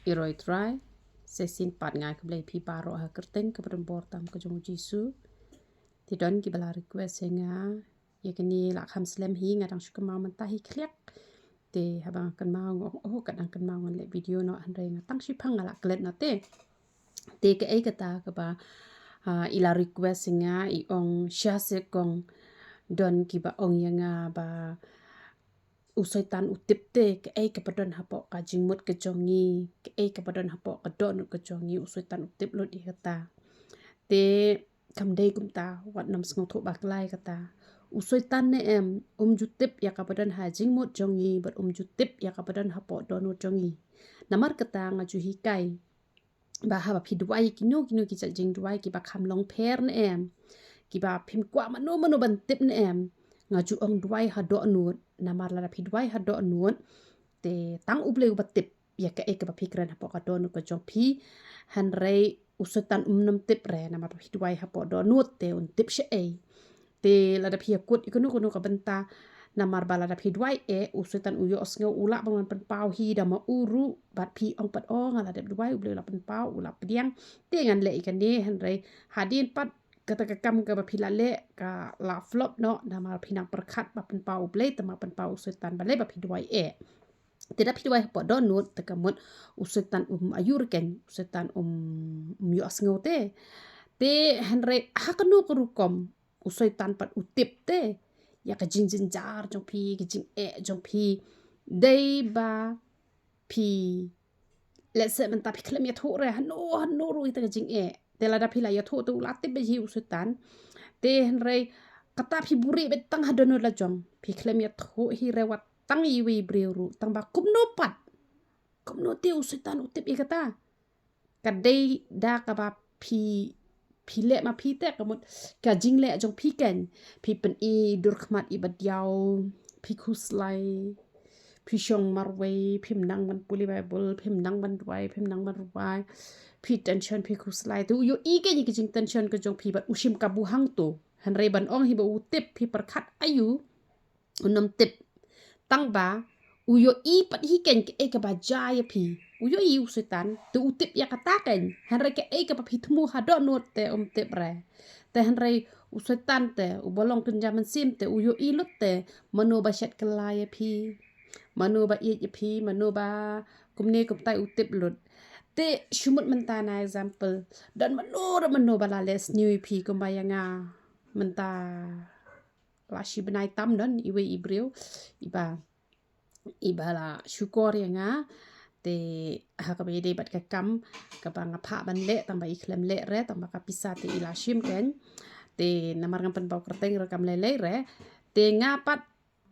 Iroi try sesin pat ngai keblai pi paro ha kerteng ke berembor tam ke jong Jisu ti don ki bala request senga ya kini la kham slam hi ngadang syukur mau mentah hi kliak te habang kan mau oh kadang kan mau le video no andre ngatang si phang ala klet na te ke ai kata ke ba ila request senga I ong sha se kong don ki ba ong yanga ba Soitan utip te ke ai ke padon hapo ka jingmut ke jongi ke ai ke padon hapo ka don ke jongi Soitan utip lo di kata te kam dei kum ta wat nam sngo tho baklai kata Soitan ne jutip ya ka padon ha jingmut jongi but jutip ya ka padon hapo don jongi namar kata ngaju hikai ba ha ba phi duai kino ki cha jing duai ki ba kham long pher ne ki ba phim kwa manu ban tip ne ngaju ong duai ha do nut namar la phi duai ha do nut te tang ubleu batip ya ka ek ba phi kran ha po ka do nu ko jong phi han rei Soitan nam tip re namar phi duai ha po do nut te un tip she te la da phi kut ikono kono ka benta namar bala da phi duai Soitan uyo osngo ula bangan pen pau hi da ma uru bat phi ong pat ong ala da duai ubleu la pen pau ula pediang te ngan le ikan ni han rei hadin pat kata kam ke bapila le ka la flop no nama pinang perkat ba pen pau blade tema pen pau Soitan bale ba pidwai tidak pidwai po donut tekamut Soitan ayur ken Soitan yu asngote te henry hakanu kerukom Soitan pat utip te ya ka jing jar jong pi ke jing jong pi dei ba pi let's say menta pi klem ya thore hanu ru ita ke jing te la da pila ya tho tu la te be hi Soitan te henry kata phi buri betang hadono la jong phi klem ya tho hi rewat tang i wi breu tang ba kumno pat kumno te Soitan utip I kata kadai da ka ba phi le ma phi te kamut ka jing le jong phi ken phi pen I durkhmat I badiao phi khuslai phi shong marwe phim nang ban puli bible phim nang ban duai phim nang ban ruai phi tension phi khuslai tu yo I ke ni ke jing tension ke jong phi bat usim ka bu hang tu han re ban ong hi ba utip phi perkhat ayu unam tip tang ba uyo I pat hi ken ke ka ba jaya phi uyo I Soitan tu utip ya kata ken han re ke ka ba phi thmu ha do not te tip re te han re Soitan te ubolong ken jaman sim te uyo I lut te mano ba shat kelaya phi manu ba phi manu ba kumne kumtai utip lut te shumut mentana example dan manu bala les new phi kumbayanga menta lashi benai tam dan iwe ibreu iba la syukur yanga te ha ka bede bat ka kam ka bang pha ban le tamba ikhlem le re tamba ka pisa te ilashim ken te namar ngam pen bau kerteng rekam lele re te ngapat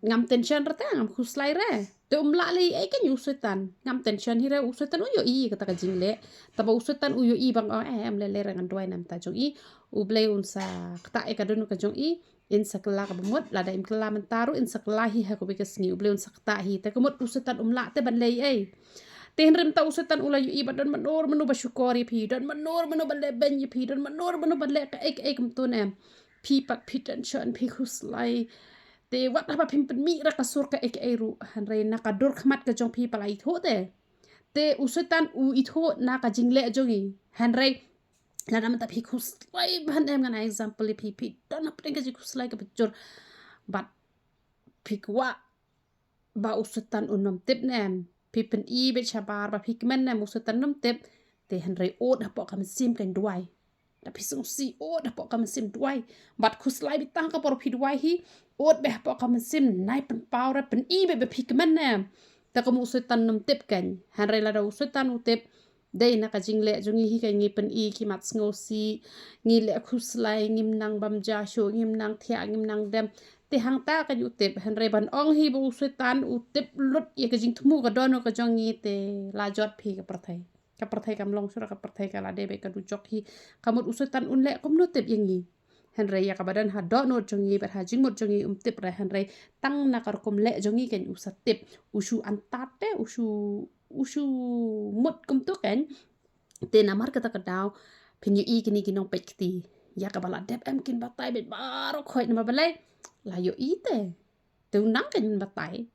ngam tension rete ngam khuslai re te umla le ai ken Soitan ngam tension hi re Soitan uyo I kata ka jingle taba Soitan uyo I bang am le re ngan duai nam ta jong I uble unsa kata ka donu ka jong I in sakla ka bumut lada im kala mentaru in sakla hi ha ko bekas ni uble unsa kata hi te kemut Soitan umla te ban le ai ten rem ta Soitan ula yu iba dan manor manu basyukori phi dan manor manu balle ben yu phi dan manor manu balle ka ek kum tu nem phi pat phi tension phi khuslai te wat apa phim pen mi ra ka sur ka ek ru han re na ka dur khmat ka jong phi palai tho te Soitan u I tho na ka jingle jongi han re la nam ta phi khuslai ban em ngana example phi dan apa ka ji khuslai ka bechur bat phi kwa ba Soitan unom tip nem phi pen I be chabar ba phi kmen nem Soitan nom tip te han re od ha po kam sim kan duai da phi sung si od ha po kam sim duai bat khuslai bi tang ka por phi duai hi od be ha po kam sim nai pen pau ra pen I be phi kmen nem ta ko Soitan nom tip kan han re la da Soitan utip dei na ka jingle jongi hi ka ngi pen I ki mat sngo si ngi le khuslai ngim nang bam ja sho ngim nang thia ngim nang dem te hang ta ka utip han re ban ong hi bu Soitan utip lut ye ka jing thmu ka dono ka jongi te la jot phi ka parthai kam long sura ka parthai ka la de be ka du jok hi kamut Soitan unle kom no tip yengi han re ya ka badan ha do no jongi ber ha jing mot jongi tip re han re tang na kar kom le jongi ken usat tip usu antate usu mut kum tu ken te namar kata ka daw pin yu I kini kinong pekti ya ka bala dep em kin batai bet baro khoi na balai la yo ite te unang kan batai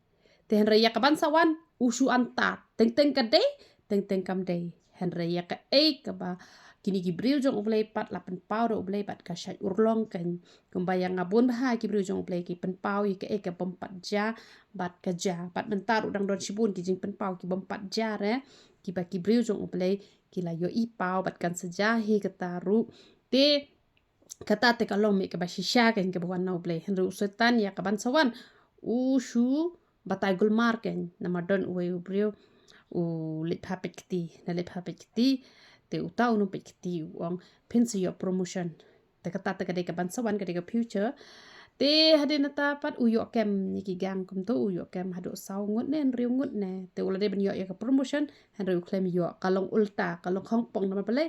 te han re ya ka ban sawan usu anta teng ka de teng kam day Henry ya ka ka ba kini gibril jong ublay pat la pen pau do ublay pat ka syat urlong kan kumbayang ngabun bah gibril jong ublay ki pen pau ka ka pempat ja bat ka ja pat mentar udang don sibun ki jing pen pau ki pempat ja re ki ba gibril jong ublay ki la yo i pau bat kan sejahi ketaru te kata te kalong me ka ba shisha kan ke bawan na ublay Henry Soitan ya ka ban sawan ushu batai gulmar kan nama don uwe ubril lip hapik ti na lip hapik ti te utau no pekti uang pensi yo promotion te kata te kadeka bansawan kadeka future te hade na tapat uyo kem niki gang kum to uyo kem hado sau ngut ne riu ngut ne te ulade ben yo ya ka promotion han riu claim yo kalong ulta kalong hongpong na bale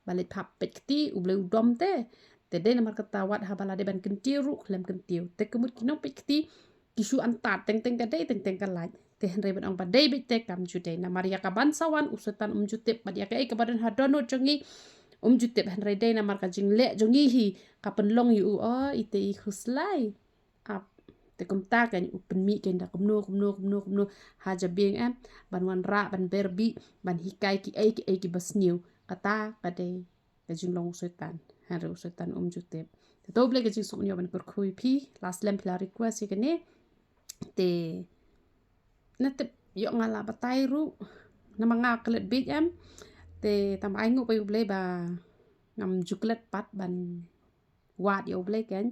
balik pap pekti uble udom te de na kata wat habala de ban kentiu claim kentiu te kemut kinong pekti kisu antat teng teng kalaj te henry ben ong badai bite kam jude na maria ka bansawan usutan jutip badia ka badan hadono jongi jutip henry de na marka jingle jongi hi kapen long yu ite i khuslai ap te kum ta kan upen mi ken da kumno haja bing ban wan ra ban berbi ban hikai ki basniu kata kade ka jinglong usutan henry usutan jutip te doble ka jing suknyo ban kurkhui pi last lem pla request ikene te natip yo ngala batai ru na mga klet big te tam ai ngok pa ublay ba ngam juklet pat ban wat yo ublay ken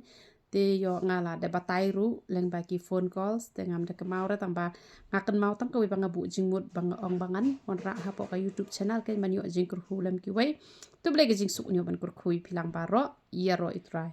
te yo ngala de batai ru leng ba ki phone calls te ngam de kemau ra tamba ngaken mau tam ko bang bu jingmut bang ong bangan on ra ha po ka YouTube channel ken man yo jing kurhu lem ki wei tu blay ke jing suk nyo ban kurkhui pilang baro yero itrai